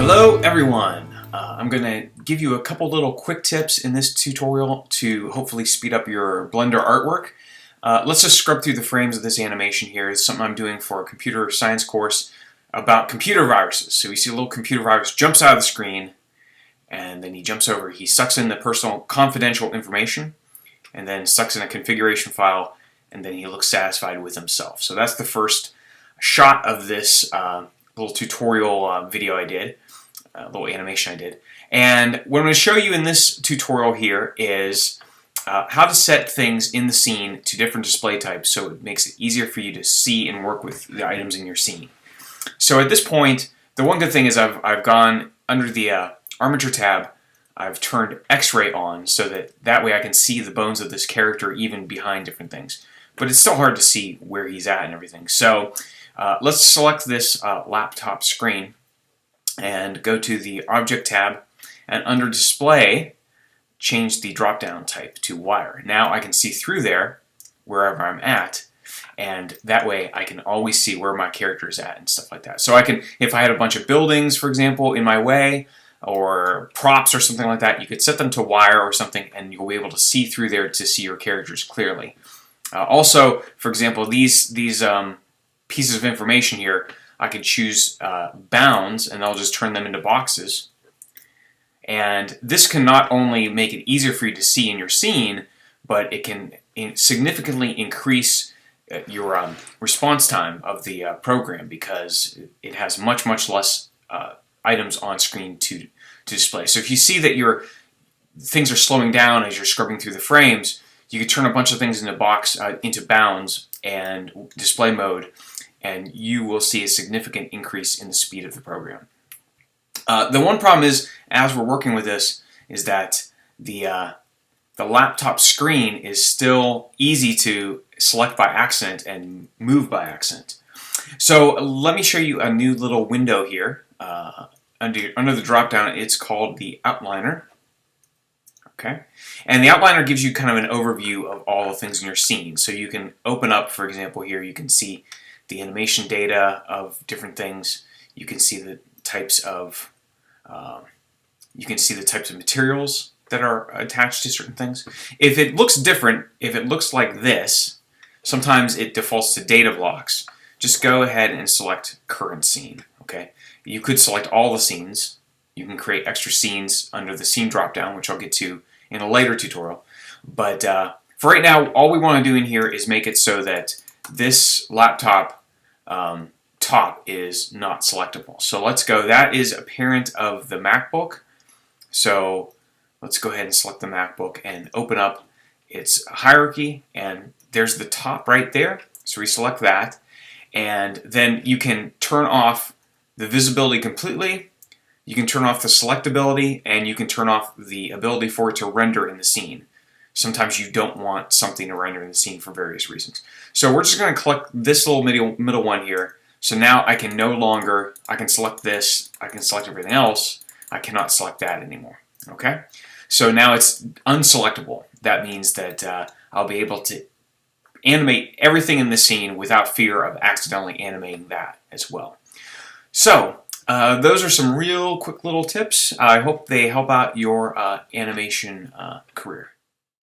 Hello everyone! I'm going to give you a couple little quick tips in this tutorial to hopefully speed up your Blender artwork. Let's just scrub through the frames of this animation here. It's something I'm doing for a computer science course about computer viruses. So you see a little computer virus jumps out of the screen, and then he jumps over. He sucks in the personal confidential information, and then sucks in a configuration file, and then he looks satisfied with himself. So that's the first shot of this little tutorial video I did. Little animation I did. And what I'm going to show you in this tutorial here is how to set things in the scene to different display types so it makes it easier for you to see and work with the items in your scene. So at this point, the one good thing is I've gone under the Armature tab, I've turned X-ray on so that way I can see the bones of this character even behind different things. But it's still hard to see where he's at and everything. So let's select this laptop screen and go to the Object tab, and under Display, change the drop-down type to Wire. Now I can see through there wherever I'm at, and that way I can always see where my character is at and stuff like that. So I can, if I had a bunch of buildings, for example, in my way, or props or something like that, you could set them to Wire or something, and you'll be able to see through there to see your characters clearly. Also, for example, these pieces of information here, I can choose bounds, and I'll just turn them into boxes. And this can not only make it easier for you to see in your scene, but it can significantly increase your response time of the program, because it has much less items on screen to display. So if you see that things are slowing down as you're scrubbing through the frames, you can turn a bunch of things into bounds and display mode, and you will see a significant increase in the speed of the program. The one problem is, as we're working with this, is that the laptop screen is still easy to select by accident and move by accident. So let me show you a new little window here. Under the drop-down, it's called the Outliner. Okay, and the Outliner gives you kind of an overview of all the things in your scene. So you can open up, for example, here you can see the animation data of different things. You can see the types of materials that are attached to certain things. If it looks different, if it looks like this, sometimes it defaults to data blocks. Just go ahead and select current scene. Okay, you could select all the scenes. You can create extra scenes under the scene dropdown, which I'll get to in a later tutorial. But for right now, all we want to do in here is make it so that this laptop top is not selectable. So let's go. That is a parent of the MacBook. So let's go ahead and select the MacBook and open up its hierarchy. And there's the top right there. So we select that. And then you can turn off the visibility completely. You can turn off the selectability, and you can turn off the ability for it to render in the scene. Sometimes you don't want something to render in the scene for various reasons. So we're just going to click this little middle one here. So now I can I can select this, I can select everything else, I cannot select that anymore. Okay? So now it's unselectable. That means that I'll be able to animate everything in the scene without fear of accidentally animating that as well. So those are some real quick little tips. I hope they help out your animation career.